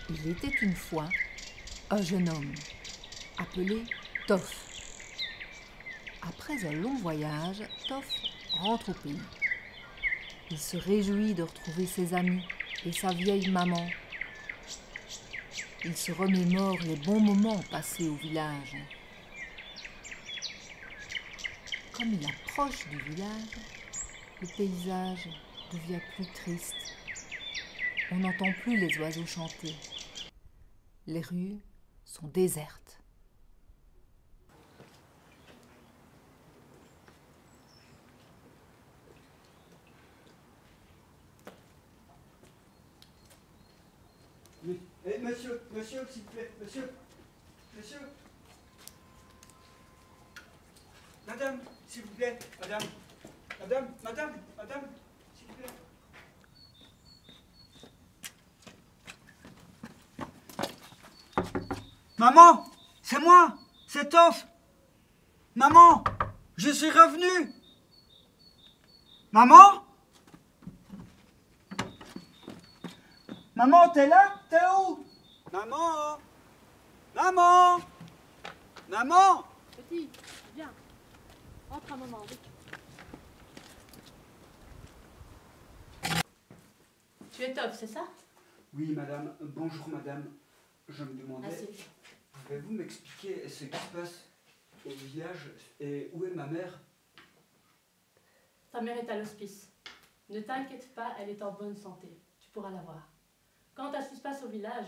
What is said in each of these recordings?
Il était une fois un jeune homme appelé Toff. Après un long voyage, Toff rentre au pays. Il se réjouit de retrouver ses amis et sa vieille maman. Il se remémore les bons moments passés au village. Comme il approche du village, le paysage devient plus triste. On n'entend plus les oiseaux chanter. Les rues sont désertes. Monsieur, s'il vous plaît, monsieur. Madame, s'il vous plaît, madame, s'il vous plaît. Maman, c'est moi, c'est Toff. Maman, je suis revenu. Maman? Maman, t'es là? T'es où? Maman? Maman? Petit, viens. Entre un moment, vite. Tu es Toff, c'est ça? Oui, madame. Bonjour, madame. Je me demandais, Assez. pouvez-vous m'expliquer ce qui se passe au village et où est ma mère? Ta mère est à l'hospice. Ne t'inquiète pas, elle est en bonne santé. Tu pourras la voir. Quant à ce qui se passe au village,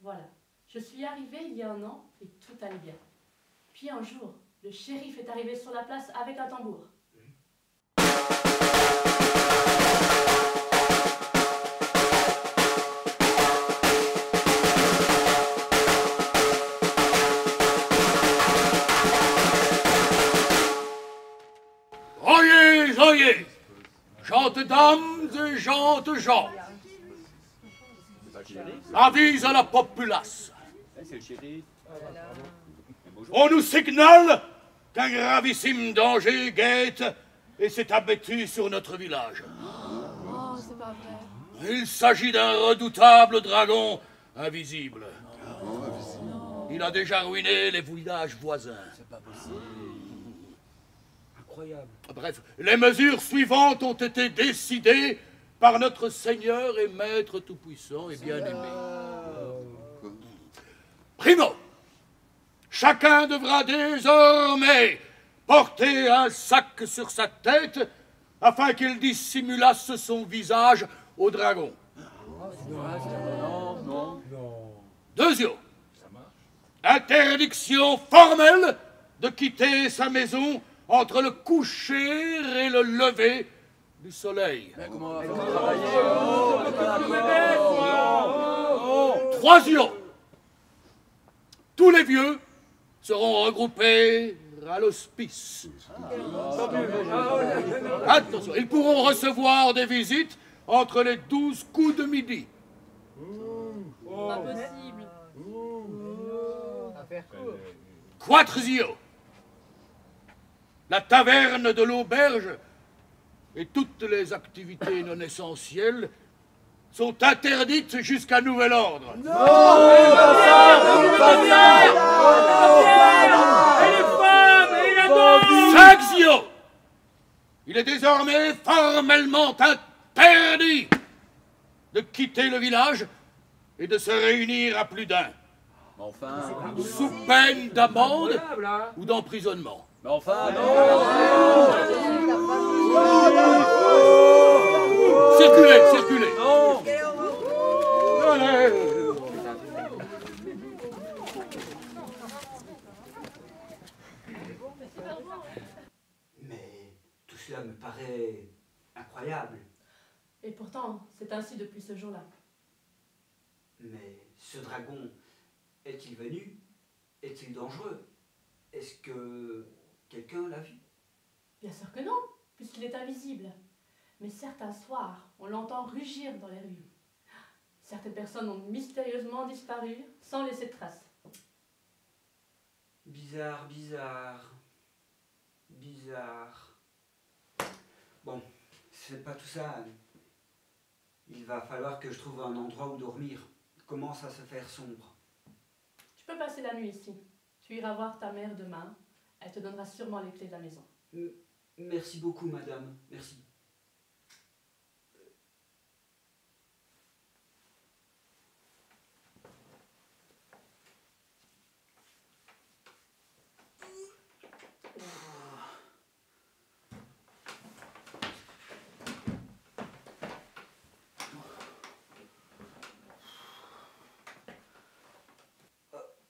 voilà. Je suis arrivée il y a 1 an et tout allait bien. Puis un jour, le shérif est arrivé sur la place avec un tambour. Oyez, oyez, gentes dames et gentes gens, avise à la populace. On nous signale qu'un gravissime danger guette et s'est abattu sur notre village. Oh, c'est pas vrai. Il s'agit d'un redoutable dragon invisible. Il a déjà ruiné les villages voisins. C'est pas possible. Incroyable. Bref, les mesures suivantes ont été décidées par notre Seigneur et Maître Tout-Puissant et bien-aimé. Primo, chacun devra désormais porter un sac sur sa tête afin qu'il dissimulasse son visage au dragon. Deuxième, interdiction formelle de quitter sa maison entre le coucher et le lever du soleil. Troisième, tous les vieux seront regroupés à l'hospice. Attention, ils pourront recevoir des visites entre les 12 coups de midi. Pas possible. Quatrième, la taverne de l'auberge et toutes les activités non essentielles sont interdites jusqu'à nouvel ordre. Cinquième, il est désormais formellement interdit de quitter le village et de se réunir à plus d'un. Sous peine d'amende ou d'emprisonnement. Circulez. Mais tout cela me paraît incroyable. Et pourtant, c'est ainsi depuis ce jour-là. Mais ce dragon est-il venu? Est-il dangereux? Est-ce que quelqu'un l'a vu? Bien sûr que non, puisqu'il est invisible. Mais certains soirs, on l'entend rugir dans les rues. Certaines personnes ont mystérieusement disparu sans laisser de traces. Bizarre. Bon, c'est pas tout ça. Il va falloir que je trouve un endroit où dormir. commence à se faire sombre. Tu peux passer la nuit ici. Tu iras voir ta mère demain. Elle te donnera sûrement les clés de la maison. Merci beaucoup, madame. Merci.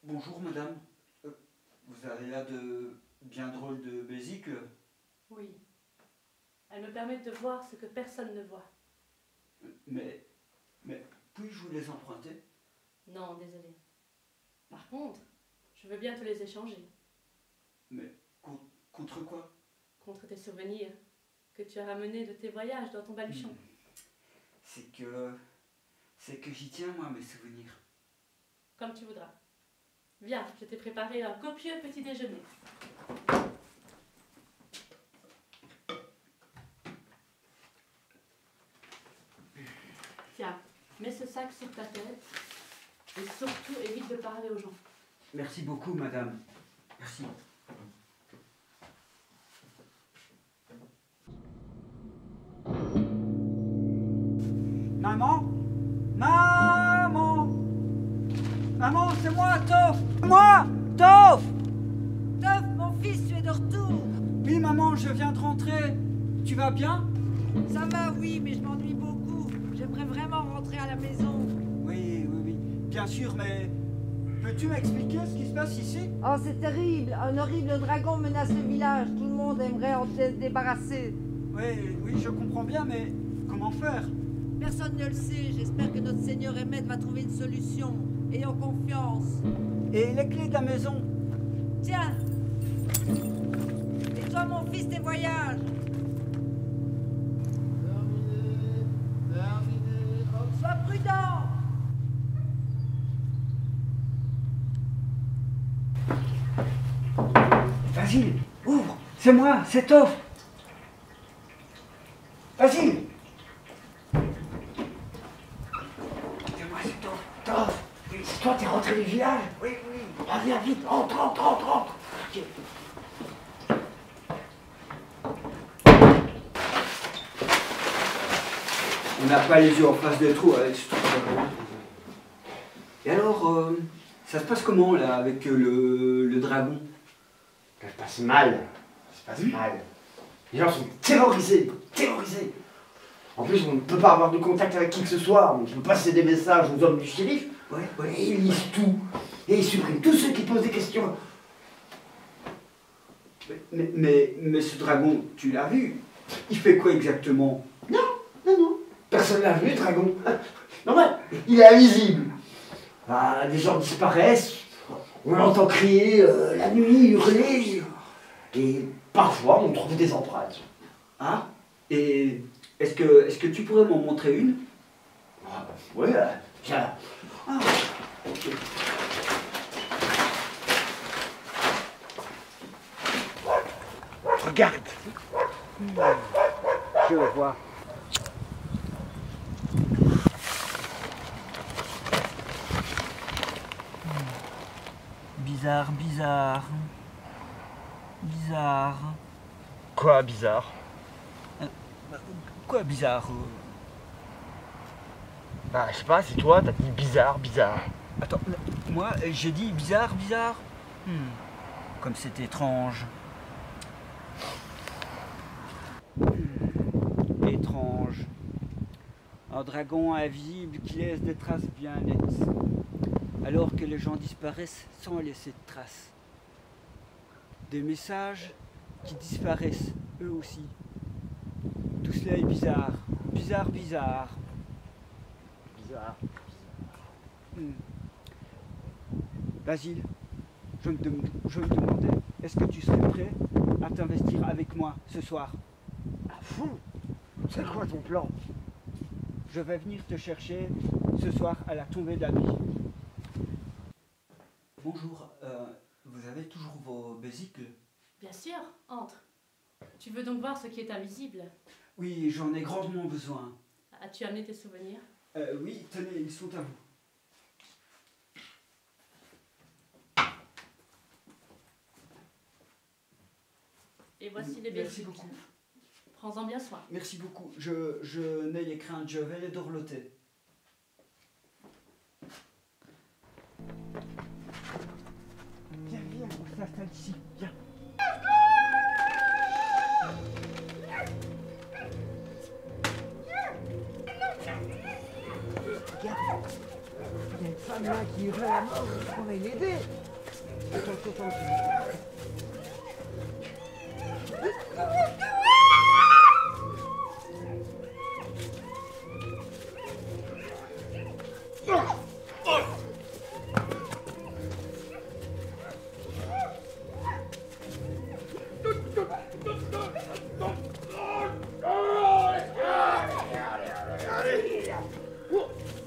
Bonjour, madame. Vous avez l'air de bien drôle de vésicule. Oui. Elle me permet de voir ce que personne ne voit. Mais puis-je vous les emprunter? Non, désolé. Par contre, je veux bien te les échanger. Mais contre quoi? Contre tes souvenirs que tu as ramenés de tes voyages dans ton baluchon. C'est que j'y tiens, moi, mes souvenirs. Comme tu voudras. Viens, je t'ai préparé un copieux petit déjeuner. Tiens, mets ce sac sur ta tête et surtout évite de parler aux gens. Merci beaucoup, madame. Merci. Maman? Maman? Maman, c'est moi, Toff! Moi, Toff! Toff, mon fils, tu es de retour. Oui, maman, je viens de rentrer. Tu vas bien? Ça va, oui, mais je m'ennuie beaucoup. J'aimerais vraiment rentrer à la maison. Oui, bien sûr, mais peux-tu m'expliquer ce qui se passe ici? Oh, c'est terrible. Un horrible dragon menace le village. Tout le monde aimerait en se débarrasser. Oui, je comprends bien, mais comment faire? Personne ne le sait. J'espère que notre Seigneur et Maître va trouver une solution. Ayons confiance. Et les clés de la maison? Tiens. Et toi, mon fils, tes voyages? Sois prudent. Vas-y, ouvre. C'est moi, c'est Toff. Vas-y. C'est moi, c'est Toff. Toff. Oui, c'est toi, t'es rentré du village? Oui. Ah, viens vite, entre. Ok. On n'a pas les yeux en face des trous avec ce truc. Et alors, ça se passe comment là avec le dragon? Ça se passe mal. Les gens sont terrorisés. En plus, on ne peut pas avoir de contact avec qui que ce soit. On ne peut pas passer des messages aux hommes du shérif. Ouais. Et ils lisent tout. Et ils suppriment tous ceux qui posent des questions. Mais ce dragon, tu l'as vu? Il fait quoi exactement? Non. Personne l'a vu, le dragon. Normal. Il est invisible. Ah, des gens disparaissent. On l'entend crier la nuit, hurler. Et parfois, on trouve des empreintes. Ah? Et est-ce que tu pourrais m'en montrer une? Ah, ouais, tiens. Ah, ok. Regarde. Je le vois. Bizarre. Quoi, bizarre? Quoi bizarre? Bah, je sais pas, c'est toi, t'as dit bizarre. Attends, moi j'ai dit bizarre. Comme c'est étrange. Étrange. Un dragon invisible qui laisse des traces bien nettes. Alors que les gens disparaissent sans laisser de traces. Des messages qui disparaissent, eux aussi. Tout cela est bizarre. Bizarre. Basile, je me demandais, est-ce que tu serais prêt à t'investir avec moi ce soir? À fond. C'est quoi ton plan? Je vais venir te chercher ce soir à la tombée de la nuit. Bonjour, vous avez toujours vos vésicles? Bien sûr, entre. Tu veux donc voir ce qui est invisible? Oui, j'en ai grandement besoin. As-tu amené tes souvenirs? Oui, tenez, ils sont à vous. Et voici les Merci bénédictions. beaucoup. Prends-en bien soin. Merci beaucoup. Je n'ai les craintes, je vais les dorloter. Viens, viens, on s'installe ici, viens. Regarde, il y a une femme là qui hurle à la mort, on va l'aider. Attends.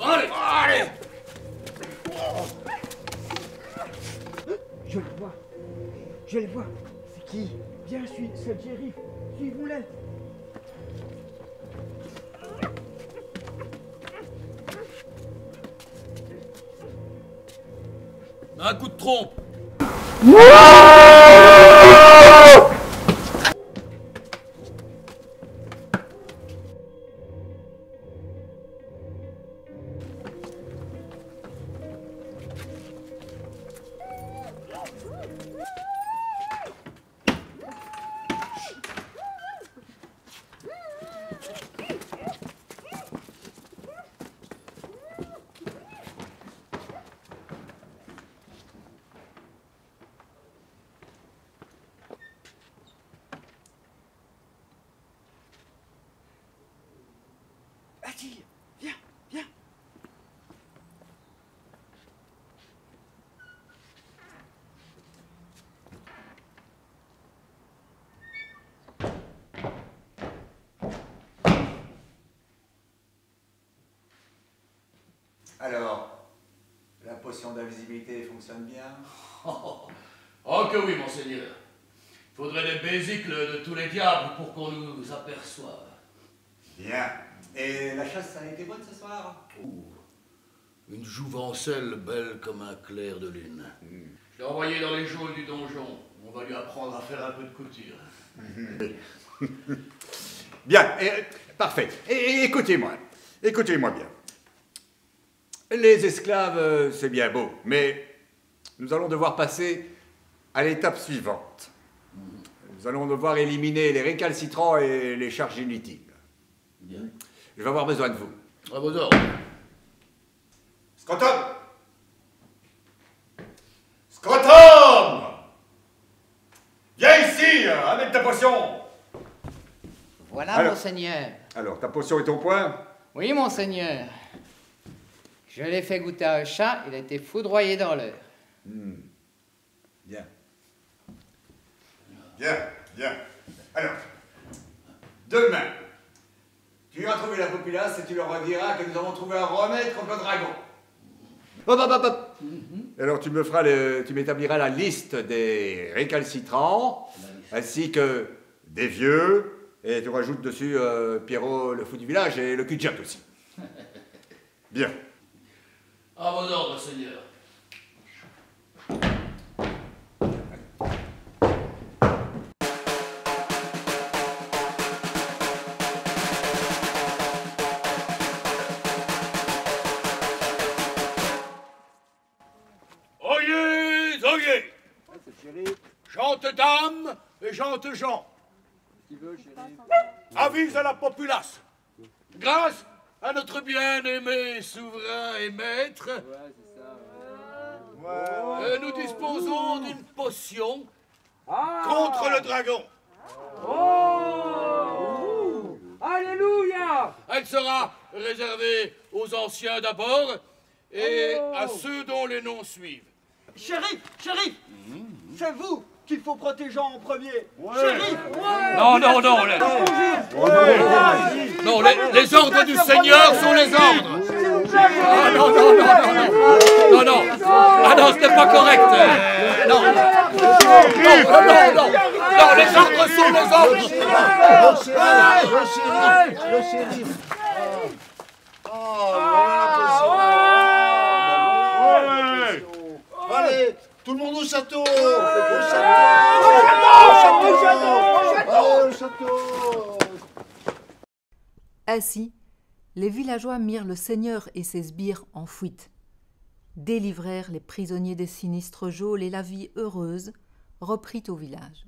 Allez! Je le vois. C'est qui? Viens, c'est le shérif. Suivons-le. Un coup de trompe! Attille, viens, viens. Alors, la potion d'invisibilité fonctionne bien? Oh que oui, monseigneur. Faudrait des bésicles de tous les diables pour qu'on nous aperçoive. Bien. Et la chasse a été bonne ce soir? Une jouvencelle belle comme un clair de lune. Je l'ai envoyé dans les geôles du donjon. On va lui apprendre à faire un peu de couture. Bien, parfait. Et écoutez-moi bien. Les esclaves, c'est bien beau, mais nous allons devoir passer à l'étape suivante. Nous allons devoir éliminer les récalcitrants et les charges inutiles. Bien. Je vais avoir besoin de vous. À vos ordres. Scrotum! Scrotum! Viens ici, avec ta potion! Voilà, Alors. monseigneur. Alors, ta potion est au point? Oui, monseigneur. Je l'ai fait goûter à un chat, il a été foudroyé dans l'heure. Bien. Bien. Alors, demain, tu iras trouver la populace et tu leur rediras que nous avons trouvé un remède contre le dragon. Hop. Alors tu m'établiras la liste des récalcitrants, ainsi que des vieux, et tu rajoutes dessus Pierrot le fou du village et le cul-de-jatte aussi. Bien. À vos ordres, seigneur. Oyez! Gente dame et gente gens. Avise à la populace. Grâce à notre bien-aimé souverain et maître, nous disposons d'une potion contre le dragon. Alléluia! Elle sera réservée aux anciens d'abord et à ceux dont les noms suivent. Shérif, c'est vous qu'il faut protéger en premier. Shérif! Non, les ordres du Seigneur sont les ordres. Ah non. Ah non, ce n'est pas correct. Non, les ordres sont les ordres. Le shérif. Allez, tout le monde au château. Au château. bientôt. Ainsi, les villageois mirent le seigneur et ses sbires en fuite, délivrèrent les prisonniers des sinistres geôles et la vie heureuse reprit au village.